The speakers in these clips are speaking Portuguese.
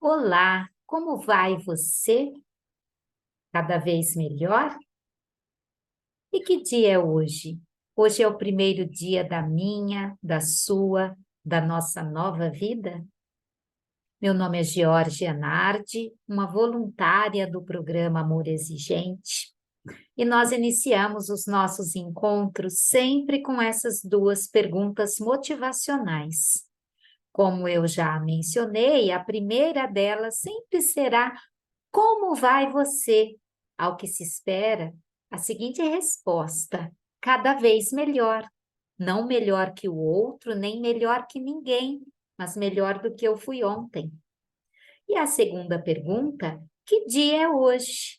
Olá, como vai você? Cada vez melhor? E que dia é hoje? Hoje é o primeiro dia da minha, da sua, da nossa nova vida? Meu nome é Georgia Nardi, uma voluntária do programa Amor Exigente, e nós iniciamos os nossos encontros sempre com essas duas perguntas motivacionais. Como eu já mencionei, a primeira delas sempre será: como vai você? Ao que se espera, a seguinte resposta: cada vez melhor. Não melhor que o outro, nem melhor que ninguém, mas melhor do que eu fui ontem. E a segunda pergunta: que dia é hoje?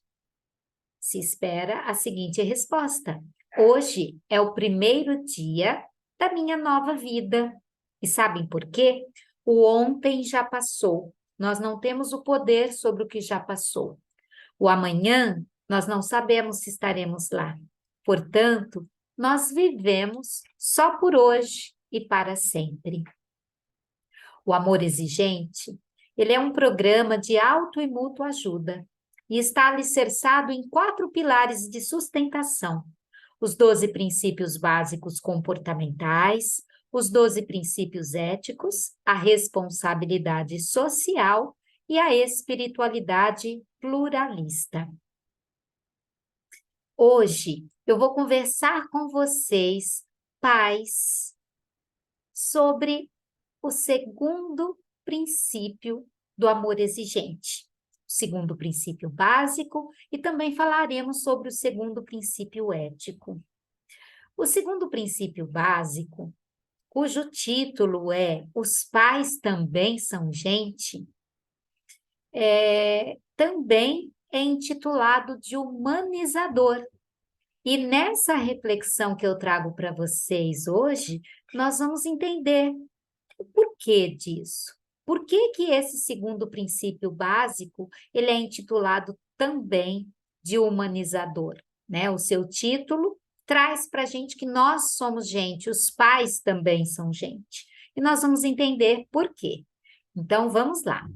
Se espera a seguinte resposta: hoje é o primeiro dia da minha nova vida. E sabem por quê? O ontem já passou. Nós não temos o poder sobre o que já passou. O amanhã, nós não sabemos se estaremos lá. Portanto, nós vivemos só por hoje e para sempre. O Amor Exigente, ele é um programa de auto e mútua ajuda e está alicerçado em 4 pilares de sustentação: os 12 princípios básicos comportamentais, os 12 princípios éticos, a responsabilidade social e a espiritualidade pluralista. Hoje eu vou conversar com vocês, pais, sobre o segundo princípio do amor exigente, o segundo princípio básico, e também falaremos sobre o segundo princípio ético. O segundo princípio básico, cujo título é Os Pais Também São Gente, também é intitulado de humanizador. E nessa reflexão que eu trago para vocês hoje, nós vamos entender o porquê disso. Por que que esse segundo princípio básico, ele é intitulado também de humanizador, né? O seu título traz para a gente que nós somos gente, os pais também são gente. E nós vamos entender por quê. Então, vamos lá.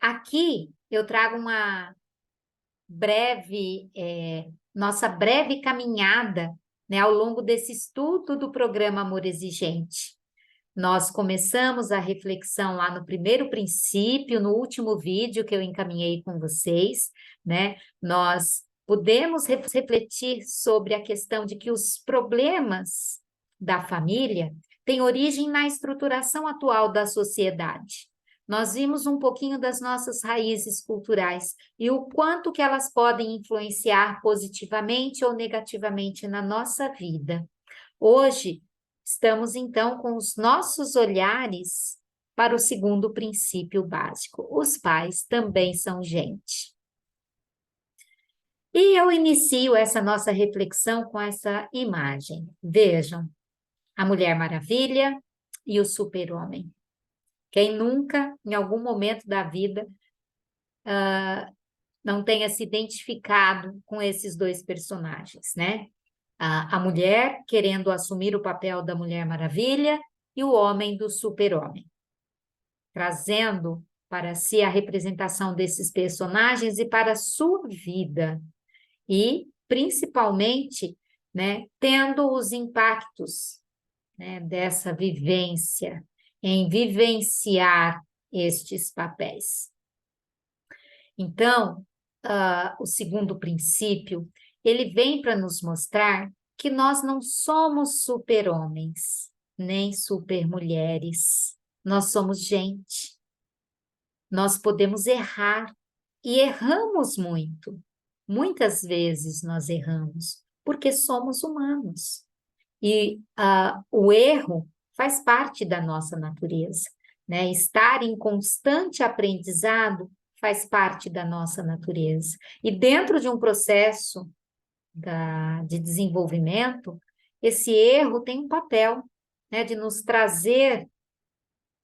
Aqui eu trago uma nossa breve caminhada, né, ao longo desse estudo do programa Amor Exigente. Nós começamos a reflexão lá no primeiro princípio, no último vídeo que eu encaminhei com vocês, né? Nós podemos refletir sobre a questão de que os problemas da família têm origem na estruturação atual da sociedade. Nós vimos um pouquinho das nossas raízes culturais e o quanto que elas podem influenciar positivamente ou negativamente na nossa vida. Hoje, estamos então com os nossos olhares para o segundo princípio básico. Os pais também são gente. E eu inicio essa nossa reflexão com essa imagem. Vejam, a Mulher Maravilha e o Super-Homem. Quem nunca, em algum momento da vida, não tenha se identificado com esses dois personagens, né? A mulher querendo assumir o papel da Mulher Maravilha e o homem do Super-Homem, trazendo para si a representação desses personagens e para a sua vida, e principalmente, né, tendo os impactos, né, dessa vivência, em vivenciar estes papéis. Então, o segundo princípio, ele vem para nos mostrar que nós não somos super-homens, nem super-mulheres. Nós somos gente. Nós podemos errar e erramos muito. Muitas vezes nós erramos, porque somos humanos. E o erro faz parte da nossa natureza, né? Estar em constante aprendizado faz parte da nossa natureza. E dentro de um processo de desenvolvimento, esse erro tem um papel, né, de nos trazer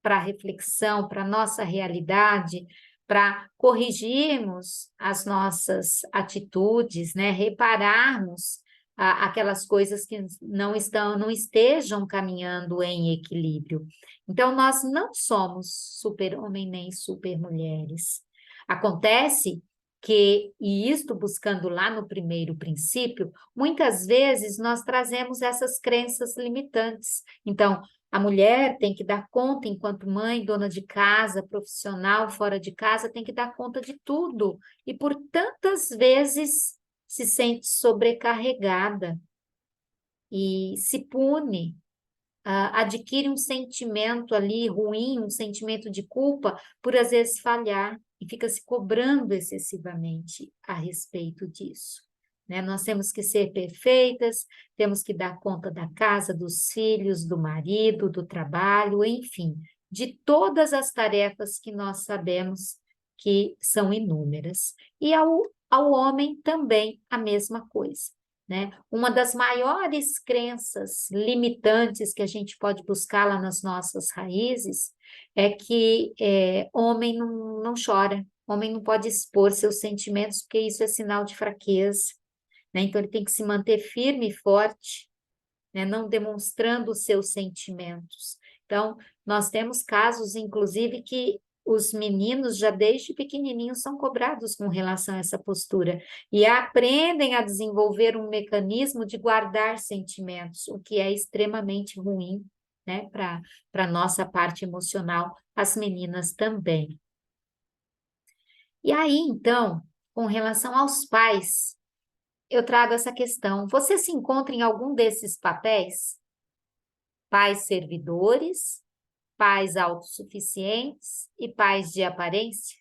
para a reflexão, para a nossa realidade, para corrigirmos as nossas atitudes, né, repararmos aquelas coisas que não estejam caminhando em equilíbrio. Então, nós não somos super-homem nem super-mulheres. Acontece que, e isto buscando lá no primeiro princípio, muitas vezes nós trazemos essas crenças limitantes. Então, a mulher tem que dar conta, enquanto mãe, dona de casa, profissional, fora de casa, tem que dar conta de tudo. E por tantas vezes se sente sobrecarregada e se pune, adquire um sentimento ali ruim, um sentimento de culpa, por às vezes falhar e fica se cobrando excessivamente a respeito disso. Né? Nós temos que ser perfeitas, temos que dar conta da casa, dos filhos, do marido, do trabalho, enfim, de todas as tarefas que nós sabemos que são inúmeras. E ao homem também a mesma coisa. Né? Uma das maiores crenças limitantes que a gente pode buscar lá nas nossas raízes é que homem não chora, homem não pode expor seus sentimentos, porque isso é sinal de fraqueza. Né? Então, ele tem que se manter firme e forte, né? Não demonstrando os seus sentimentos. Então, nós temos casos, inclusive, que os meninos já desde pequenininhos são cobrados com relação a essa postura e aprendem a desenvolver um mecanismo de guardar sentimentos, o que é extremamente ruim, né, para a nossa parte emocional, as meninas também. E aí, então, com relação aos pais, eu trago essa questão. Você se encontra em algum desses papéis? Pais servidores, pais autossuficientes e pais de aparência?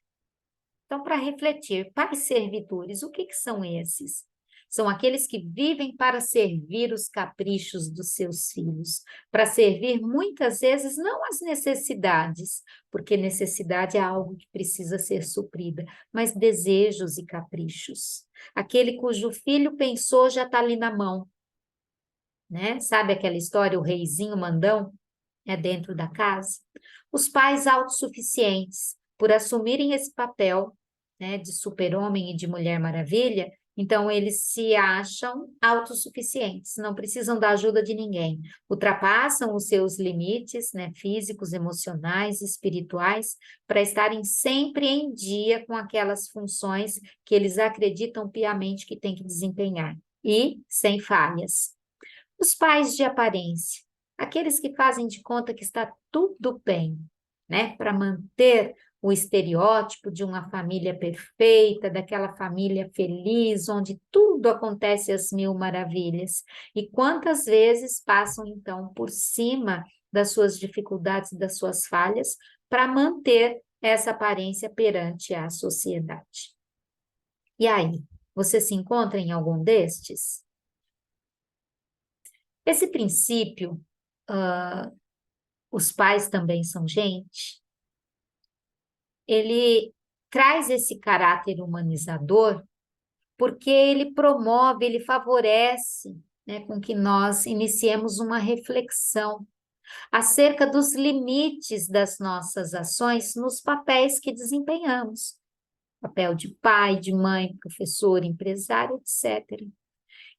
Então, para refletir, pais servidores, o que são esses? São aqueles que vivem para servir os caprichos dos seus filhos, para servir muitas vezes não as necessidades, porque necessidade é algo que precisa ser suprida, mas desejos e caprichos. Aquele cujo filho pensou já está ali na mão, né? Sabe aquela história, o reizinho mandão? É dentro da casa. Os pais autossuficientes, por assumirem esse papel, né, de super-homem e de Mulher Maravilha, então eles se acham autossuficientes, não precisam da ajuda de ninguém, ultrapassam os seus limites, né, físicos, emocionais, espirituais, para estarem sempre em dia com aquelas funções que eles acreditam piamente que têm que desempenhar, e sem falhas. Os pais de aparência, aqueles que fazem de conta que está tudo bem, né? Para manter o estereótipo de uma família perfeita, daquela família feliz, onde tudo acontece às mil maravilhas. E quantas vezes passam, então, por cima das suas dificuldades, das suas falhas, para manter essa aparência perante a sociedade. E aí, você se encontra em algum destes? Esse princípio, os pais também são gente, ele traz esse caráter humanizador porque ele promove, ele favorece, né, com que nós iniciemos uma reflexão acerca dos limites das nossas ações nos papéis que desempenhamos. Papel de pai, de mãe, professor, empresário, etc.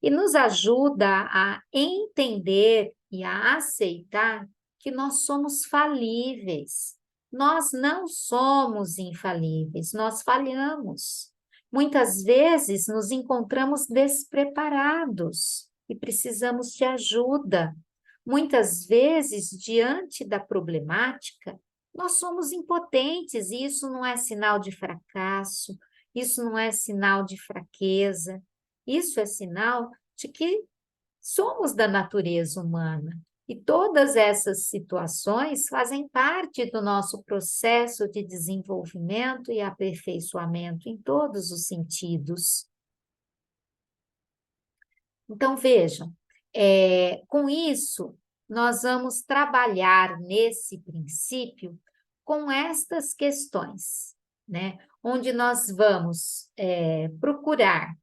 E nos ajuda a entender e a aceitar que nós somos falíveis. Nós não somos infalíveis, nós falhamos. Muitas vezes nos encontramos despreparados e precisamos de ajuda. Muitas vezes, diante da problemática, nós somos impotentes e isso não é sinal de fracasso, isso não é sinal de fraqueza, isso é sinal de que somos da natureza humana. E todas essas situações fazem parte do nosso processo de desenvolvimento e aperfeiçoamento em todos os sentidos. Então, vejam, com isso, nós vamos trabalhar nesse princípio com estas questões, né? Onde nós vamos procurar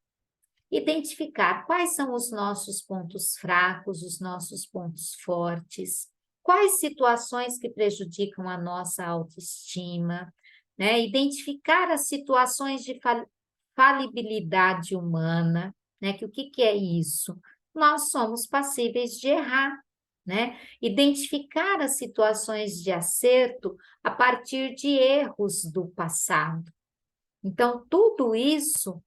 identificar quais são os nossos pontos fracos, os nossos pontos fortes, quais situações que prejudicam a nossa autoestima, né? Identificar as situações de falibilidade humana, né? Que o que é isso? nós somos passíveis de errar, né? Identificar as situações de acerto a partir de erros do passado. Então, tudo isso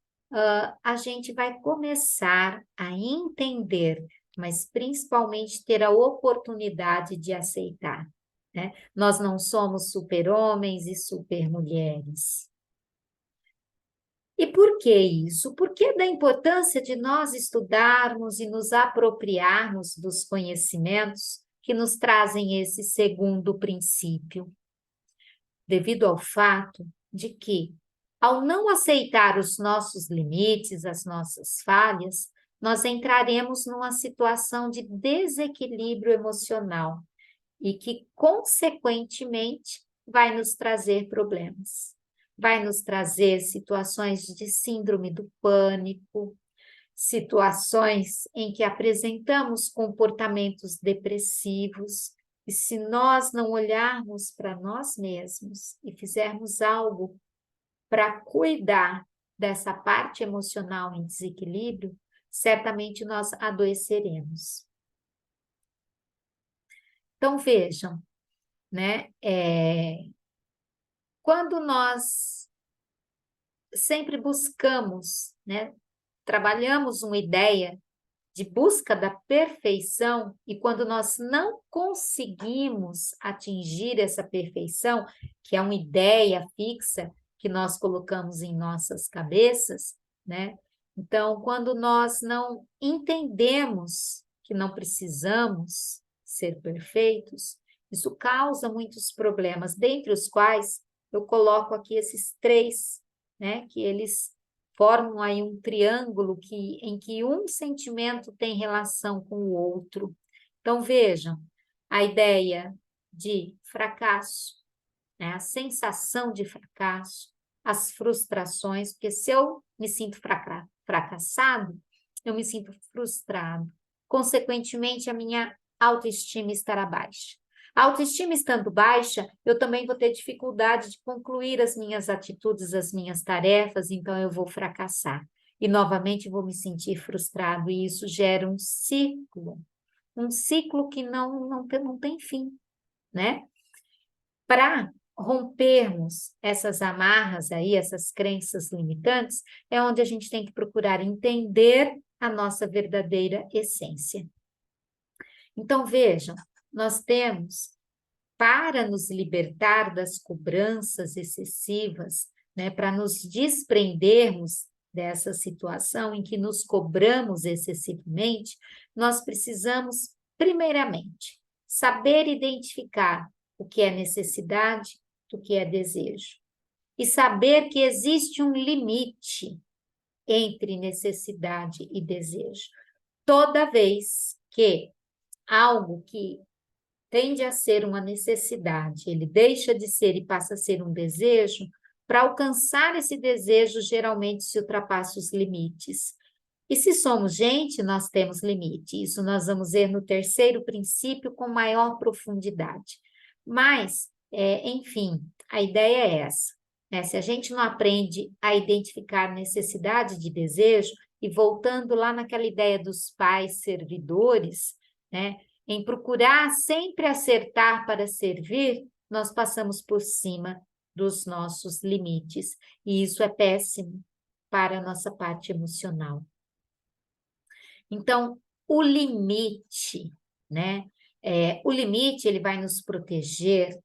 a gente vai começar a entender, mas principalmente ter a oportunidade de aceitar, né? Nós não somos super-homens e super-mulheres. E por que isso? Por que da importância de nós estudarmos e nos apropriarmos dos conhecimentos que nos trazem esse segundo princípio? Devido ao fato de que, ao não aceitar os nossos limites, as nossas falhas, nós entraremos numa situação de desequilíbrio emocional e que, consequentemente, vai nos trazer problemas. Vai nos trazer situações de síndrome do pânico, situações em que apresentamos comportamentos depressivos, e se nós não olharmos para nós mesmos e fizermos algo para cuidar dessa parte emocional em desequilíbrio, certamente nós adoeceremos. Então, vejam, né? Quando nós sempre buscamos, né? Trabalhamos uma ideia de busca da perfeição, e quando nós não conseguimos atingir essa perfeição, que é uma ideia fixa que nós colocamos em nossas cabeças, né? Então, quando nós não entendemos que não precisamos ser perfeitos, isso causa muitos problemas, dentre os quais eu coloco aqui esses três, né? Que eles formam aí um triângulo em que um sentimento tem relação com o outro. Então, vejam, a ideia de fracasso, né? A sensação de fracasso, as frustrações, porque se eu me sinto fracassado, eu me sinto frustrado. Consequentemente, a minha autoestima estará baixa. A autoestima estando baixa, eu também vou ter dificuldade de concluir as minhas atitudes, as minhas tarefas, então eu vou fracassar. E novamente vou me sentir frustrado, e isso gera um ciclo que não tem fim, né? Para rompermos essas amarras aí, essas crenças limitantes, é onde a gente tem que procurar entender a nossa verdadeira essência. Então, vejam, nós temos, para nos libertar das cobranças excessivas, né, para nos desprendermos dessa situação em que nos cobramos excessivamente, nós precisamos, primeiramente, saber identificar o que é necessidade do que é desejo e saber que existe um limite entre necessidade e desejo. Toda vez que algo que tende a ser uma necessidade, ele deixa de ser e passa a ser um desejo, para alcançar esse desejo, geralmente se ultrapassa os limites. E se somos gente, nós temos limite. Isso nós vamos ver no terceiro princípio com maior profundidade. Mas, enfim, a ideia é essa, né? Se a gente não aprende a identificar necessidade de desejo, e voltando lá naquela ideia dos pais servidores, né? Em procurar sempre acertar para servir, nós passamos por cima dos nossos limites. E isso é péssimo para a nossa parte emocional. Então, o limite, né? O limite, ele vai nos proteger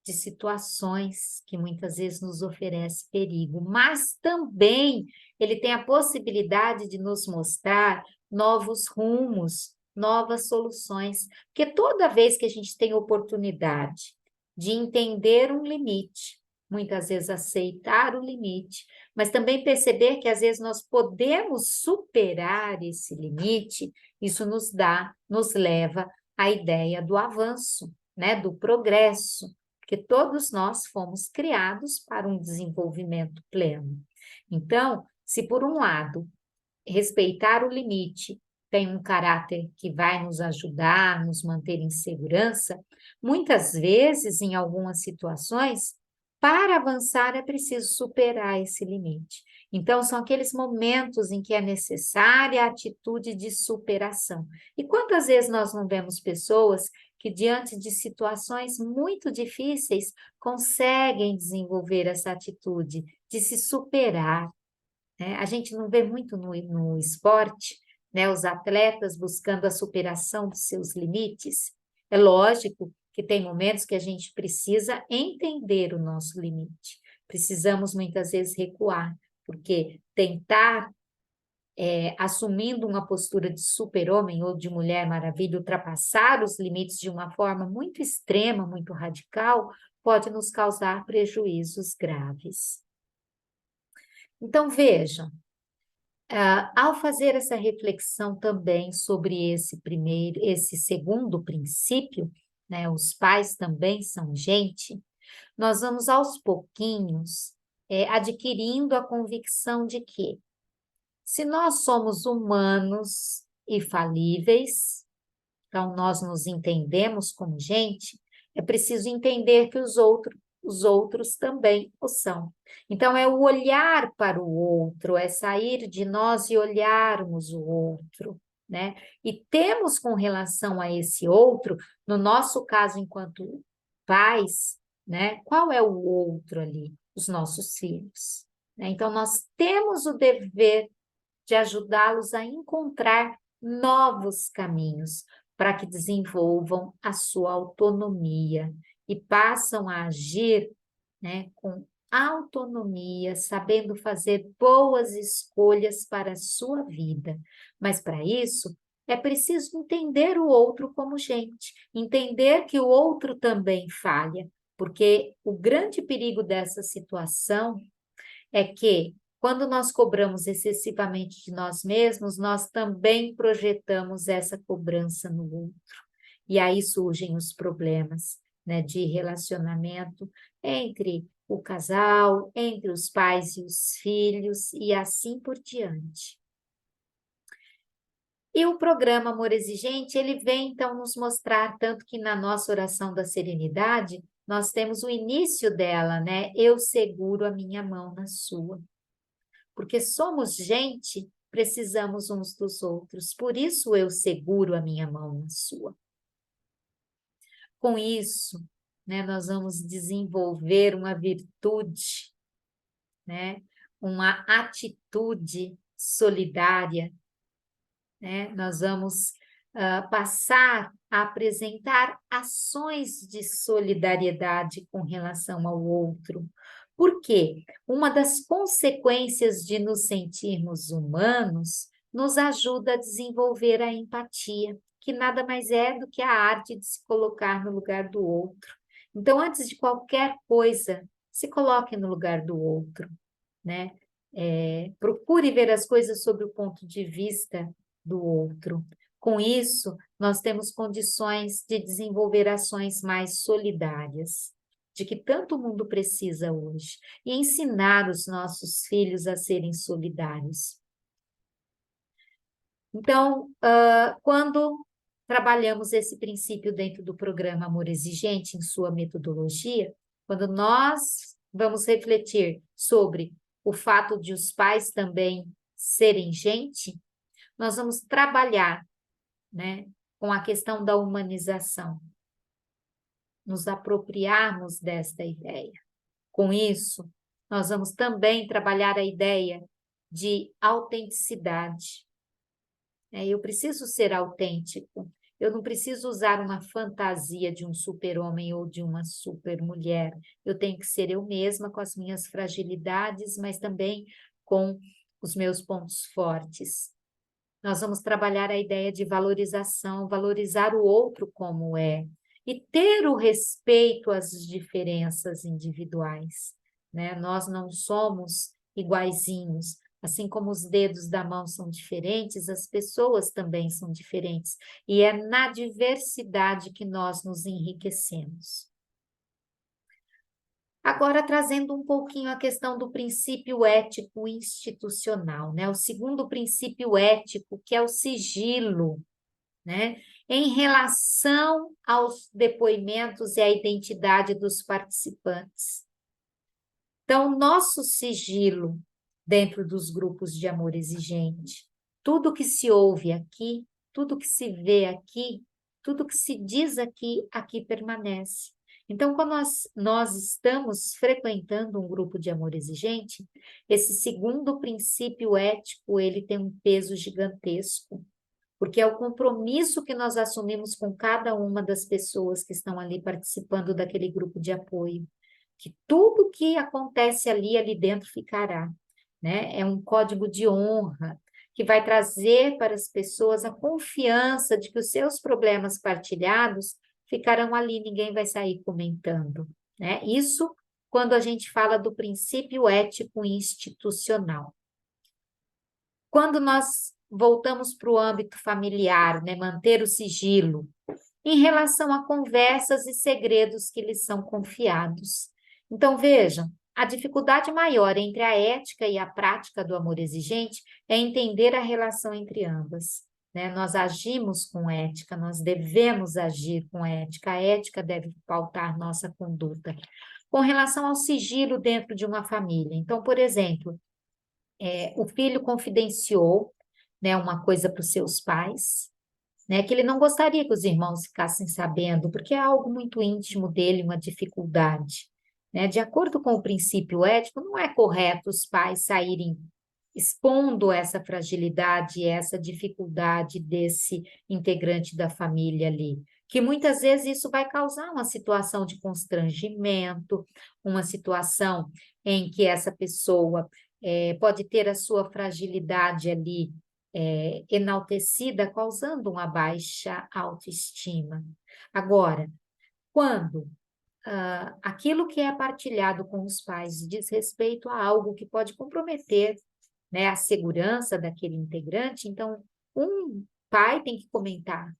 de situações que muitas vezes nos oferecem perigo, mas também ele tem a possibilidade de nos mostrar novos rumos, novas soluções, porque toda vez que a gente tem oportunidade de entender um limite, muitas vezes aceitar o limite, mas também perceber que às vezes nós podemos superar esse limite, isso nos leva à ideia do avanço, né, do progresso, porque todos nós fomos criados para um desenvolvimento pleno. Então, se por um lado, respeitar o limite tem um caráter que vai nos ajudar, nos manter em segurança, muitas vezes, em algumas situações, para avançar é preciso superar esse limite. Então, são aqueles momentos em que é necessária a atitude de superação. E quantas vezes nós não vemos pessoas que, diante de situações muito difíceis, conseguem desenvolver essa atitude de se superar, né? A gente não vê muito no esporte, né, os atletas buscando a superação dos seus limites. É lógico que tem momentos que a gente precisa entender o nosso limite. Precisamos muitas vezes recuar, porque tentar, assumindo uma postura de super-homem ou de mulher maravilha, ultrapassar os limites de uma forma muito extrema, muito radical, pode nos causar prejuízos graves. Então, vejam, ao fazer essa reflexão também sobre esse segundo princípio, né, os pais também são gente, nós vamos aos pouquinhos adquirindo a convicção de que, se nós somos humanos e falíveis, então nós nos entendemos como gente, é preciso entender que os outros também o são. Então, é o olhar para o outro, é sair de nós e olharmos o outro, né? E temos com relação a esse outro, no nosso caso, enquanto pais, né? Qual é o outro ali? Os nossos filhos, né? Então, nós temos o dever de ajudá-los a encontrar novos caminhos para que desenvolvam a sua autonomia e passam a agir, né, com autonomia, sabendo fazer boas escolhas para a sua vida. Mas para isso é preciso entender o outro como gente, entender que o outro também falha, porque o grande perigo dessa situação é que, quando nós cobramos excessivamente de nós mesmos, nós também projetamos essa cobrança no outro. E aí surgem os problemas, né, de relacionamento entre o casal, entre os pais e os filhos, e assim por diante. E o programa Amor Exigente, ele vem então nos mostrar, tanto que na nossa oração da serenidade, nós temos o início dela, né? Eu seguro a minha mão na sua. Porque somos gente, precisamos uns dos outros. Por isso eu seguro a minha mão na sua. Com isso, né, nós vamos desenvolver uma virtude, né, uma atitude solidária, né? Nós vamos passar a apresentar ações de solidariedade com relação ao outro. Por quê? Uma das consequências de nos sentirmos humanos nos ajuda a desenvolver a empatia, que nada mais é do que a arte de se colocar no lugar do outro. Então, antes de qualquer coisa, se coloque no lugar do outro, né? Procure ver as coisas sob o ponto de vista do outro. Com isso, nós temos condições de desenvolver ações mais solidárias, de que tanto o mundo precisa hoje, e ensinar os nossos filhos a serem solidários. Então, quando trabalhamos esse princípio dentro do programa Amor Exigente, em sua metodologia, quando nós vamos refletir sobre o fato de os pais também serem gente, nós vamos trabalhar, né, com a questão da humanização, nos apropriarmos desta ideia. Com isso, nós vamos também trabalhar a ideia de autenticidade. Eu preciso ser autêntico, eu não preciso usar uma fantasia de um super-homem ou de uma super-mulher. Eu tenho que ser eu mesma com as minhas fragilidades, mas também com os meus pontos fortes. Nós vamos trabalhar a ideia de valorização, valorizar o outro como é, e ter o respeito às diferenças individuais, né? Nós não somos iguaizinhos, assim como os dedos da mão são diferentes, as pessoas também são diferentes, e é na diversidade que nós nos enriquecemos. Agora, trazendo um pouquinho a questão do princípio ético institucional, né? O segundo princípio ético, que é o sigilo, né? Em relação aos depoimentos e à identidade dos participantes. Então, nosso sigilo dentro dos grupos de amor exigente, tudo que se ouve aqui, tudo que se vê aqui, tudo que se diz aqui, aqui permanece. Então, quando nós estamos frequentando um grupo de amor exigente, esse segundo princípio ético, ele tem um peso gigantesco, porque é o compromisso que nós assumimos com cada uma das pessoas que estão ali participando daquele grupo de apoio, que tudo que acontece ali dentro ficará, né? É um código de honra que vai trazer para as pessoas a confiança de que os seus problemas partilhados ficarão ali, ninguém vai sair comentando, né? Isso quando a gente fala do princípio ético institucional. Quando nós voltamos para o âmbito familiar, né, manter o sigilo, em relação a conversas e segredos que lhes são confiados. Então, vejam, a dificuldade maior entre a ética e a prática do amor exigente é entender a relação entre ambas. Né? Nós agimos com ética, nós devemos agir com ética, a ética deve pautar nossa conduta. Com relação ao sigilo dentro de uma família. Então, por exemplo, o filho confidenciou, né, uma coisa para os seus pais, né, que ele não gostaria que os irmãos ficassem sabendo, porque é algo muito íntimo dele, uma dificuldade. Né? De acordo com o princípio ético, não é correto os pais saírem expondo essa fragilidade, essa dificuldade desse integrante da família ali, que muitas vezes isso vai causar uma situação de constrangimento, uma situação em que essa pessoa pode ter a sua fragilidade ali enaltecida, causando uma baixa autoestima. Agora, quando aquilo que é partilhado com os pais diz respeito a algo que pode comprometer, né, a segurança daquele integrante, então um pai tem que comentar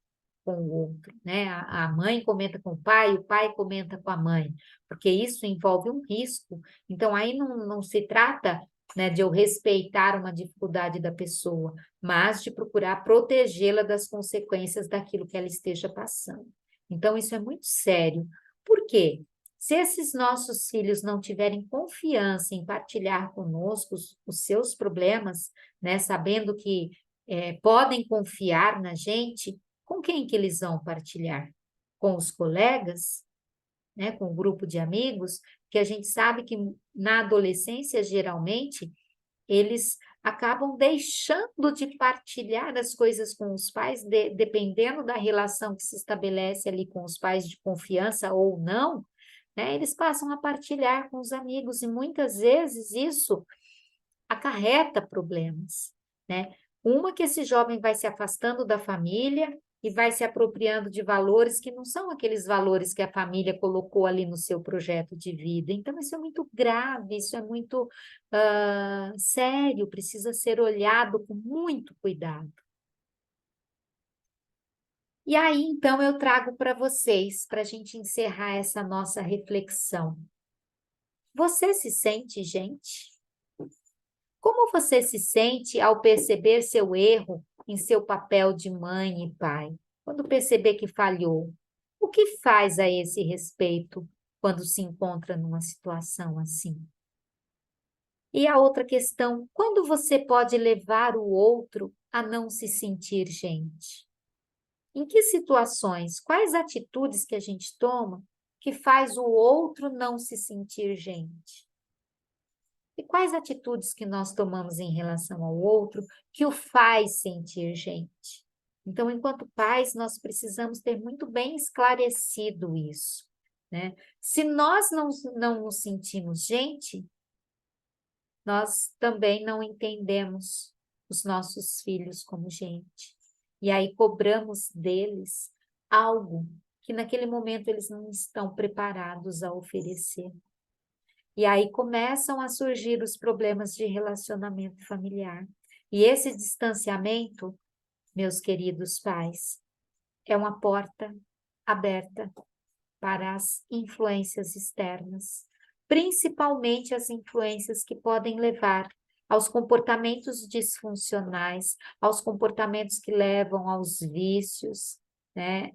com o outro, né? A mãe comenta com o pai comenta com a mãe, porque isso envolve um risco. Então, aí não se trata, né, de eu respeitar uma dificuldade da pessoa, mas de procurar protegê-la das consequências daquilo que ela esteja passando. Então, isso é muito sério. Por quê? Se esses nossos filhos não tiverem confiança em partilhar conosco os seus problemas, né, sabendo que podem confiar na gente, com quem que eles vão partilhar? Com os colegas, né? Com o grupo de amigos, que a gente sabe que na adolescência, geralmente, eles acabam deixando de partilhar as coisas com os pais, dependendo da relação que se estabelece ali com os pais de confiança ou não, né? Eles passam a partilhar com os amigos e muitas vezes isso acarreta problemas, né? Uma que esse jovem vai se afastando da família e vai se apropriando de valores que não são aqueles valores que a família colocou ali no seu projeto de vida. Então, isso é muito grave, isso é muito sério, precisa ser olhado com muito cuidado. E aí, então, eu trago para vocês, para a gente encerrar essa nossa reflexão. Você se sente, gente? Como você se sente ao perceber seu erro em seu papel de mãe e pai? Quando perceber que falhou, o que faz a esse respeito quando se encontra numa situação assim? E a outra questão, quando você pode levar o outro a não se sentir gente? Em que situações, quais atitudes que a gente toma que faz o outro não se sentir gente? E quais atitudes que nós tomamos em relação ao outro que o faz sentir gente? Então, enquanto pais, nós precisamos ter muito bem esclarecido isso, né? Se nós não nos sentimos gente, nós também não entendemos os nossos filhos como gente. E aí cobramos deles algo que naquele momento eles não estão preparados a oferecer. E aí começam a surgir os problemas de relacionamento familiar. E esse distanciamento, meus queridos pais, é uma porta aberta para as influências externas, principalmente as influências que podem levar aos comportamentos disfuncionais, aos comportamentos que levam aos vícios, né,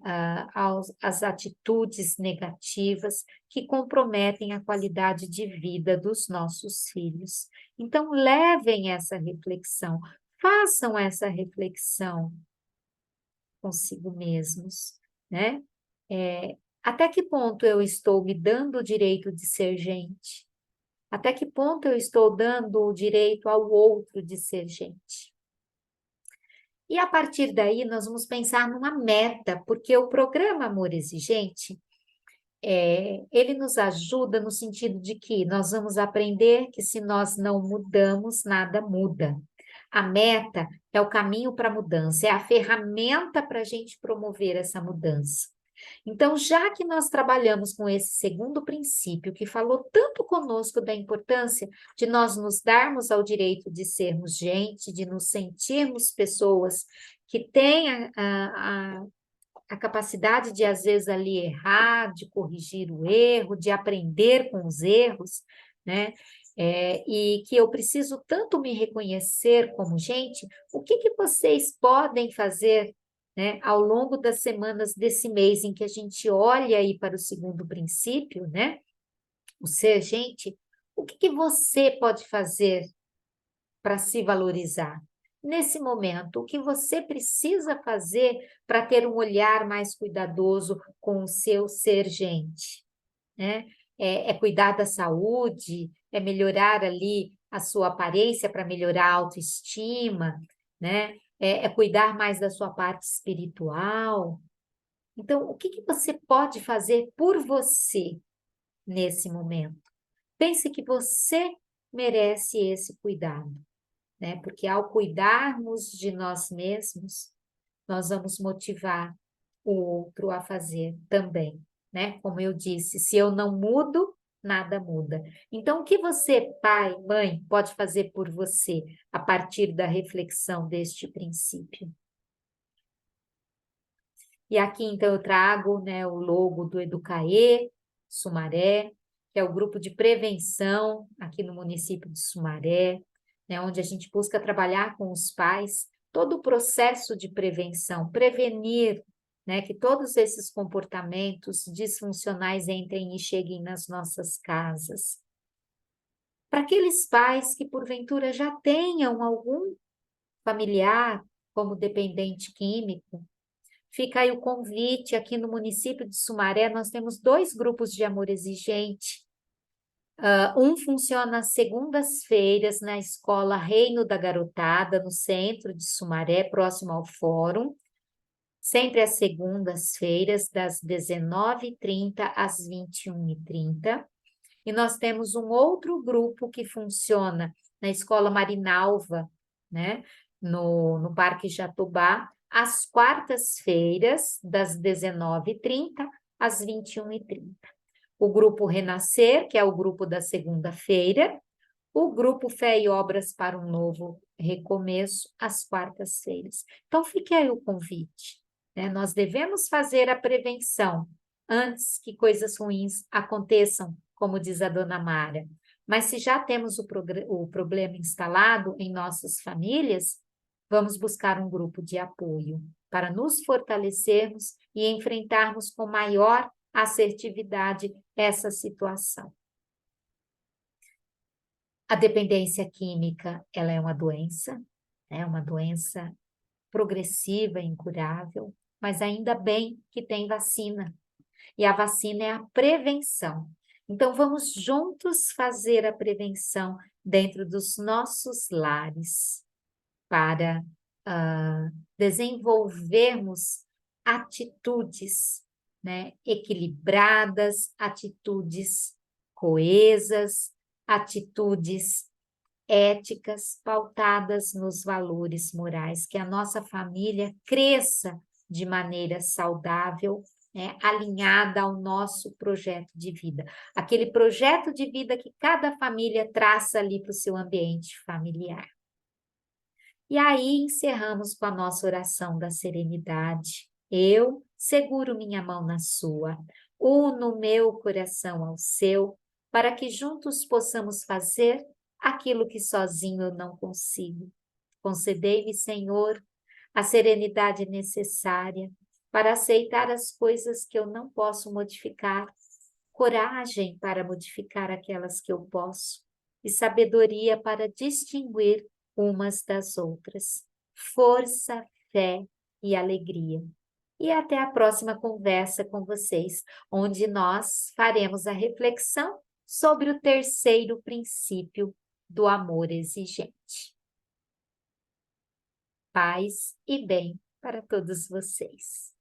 às atitudes negativas que comprometem a qualidade de vida dos nossos filhos. Então, levem essa reflexão, façam essa reflexão consigo mesmos, né? Até que ponto eu estou me dando o direito de ser gente? Até que ponto eu estou dando o direito ao outro de ser gente? E a partir daí nós vamos pensar numa meta, porque o programa Amor Exigente, ele nos ajuda no sentido de que nós vamos aprender que se nós não mudamos, nada muda. A meta é o caminho para a mudança, é a ferramenta para a gente promover essa mudança. Então, já que nós trabalhamos com esse segundo princípio, que falou tanto conosco da importância de nós nos darmos ao direito de sermos gente, de nos sentirmos pessoas que têm a capacidade de, às vezes, ali errar, de corrigir o erro, de aprender com os erros, né? E que eu preciso tanto me reconhecer como gente, o que vocês podem fazer, né, ao longo das semanas desse mês em que a gente olha aí para o segundo princípio, né? O ser gente, o que você pode fazer para se valorizar? Nesse momento, o que você precisa fazer para ter um olhar mais cuidadoso com o seu ser gente, né? É cuidar da saúde, é melhorar ali a sua aparência para melhorar a autoestima, né? É cuidar mais da sua parte espiritual. Então, o que você pode fazer por você nesse momento? Pense que você merece esse cuidado, né? Porque ao cuidarmos de nós mesmos, nós vamos motivar o outro a fazer também, né? Como eu disse, se eu não mudo, nada muda. Então, o que você, pai, mãe, pode fazer por você a partir da reflexão deste princípio? E aqui, então, eu trago, né, o logo do Educaê Sumaré, que é o grupo de prevenção aqui no município de Sumaré, né, onde a gente busca trabalhar com os pais todo o processo de prevenção, prevenir, né, que todos esses comportamentos disfuncionais entrem e cheguem nas nossas casas. Para aqueles pais que, porventura, já tenham algum familiar como dependente químico, fica aí o convite, aqui no município de Sumaré, nós temos 2 grupos de amor exigente. Um funciona às segundas-feiras na escola Reino da Garotada, no centro de Sumaré, próximo ao fórum, sempre às segundas-feiras, das 19h30 às 21h30. E nós temos um outro grupo que funciona na escola Marinalva, né, no Parque Jatobá, às quartas-feiras, das 19h30 às 21h30. O grupo Renascer, que é o grupo da segunda-feira, o grupo Fé e Obras para um Novo Recomeço, às quartas-feiras. Então, fique aí o convite, né? Nós devemos fazer a prevenção antes que coisas ruins aconteçam, como diz a dona Mara. Mas se já temos o problema instalado em nossas famílias, vamos buscar um grupo de apoio para nos fortalecermos e enfrentarmos com maior assertividade essa situação. A dependência química, ela é uma doença progressiva e incurável, mas ainda bem que tem vacina. E a vacina é a prevenção. Então, vamos juntos fazer a prevenção dentro dos nossos lares para desenvolvermos atitudes, né, equilibradas, atitudes coesas, atitudes éticas pautadas nos valores morais, que a nossa família cresça de maneira saudável, né, alinhada ao nosso projeto de vida. Aquele projeto de vida que cada família traça ali para o seu ambiente familiar. E aí encerramos com a nossa oração da serenidade. Eu seguro minha mão na sua, uno meu coração ao seu, para que juntos possamos fazer aquilo que sozinho eu não consigo. Concedei-me, Senhor, a serenidade necessária para aceitar as coisas que eu não posso modificar, coragem para modificar aquelas que eu posso, e sabedoria para distinguir umas das outras. Força, fé e alegria. E até a próxima conversa com vocês, onde nós faremos a reflexão sobre o terceiro princípio do amor exigente. Paz e bem para todos vocês.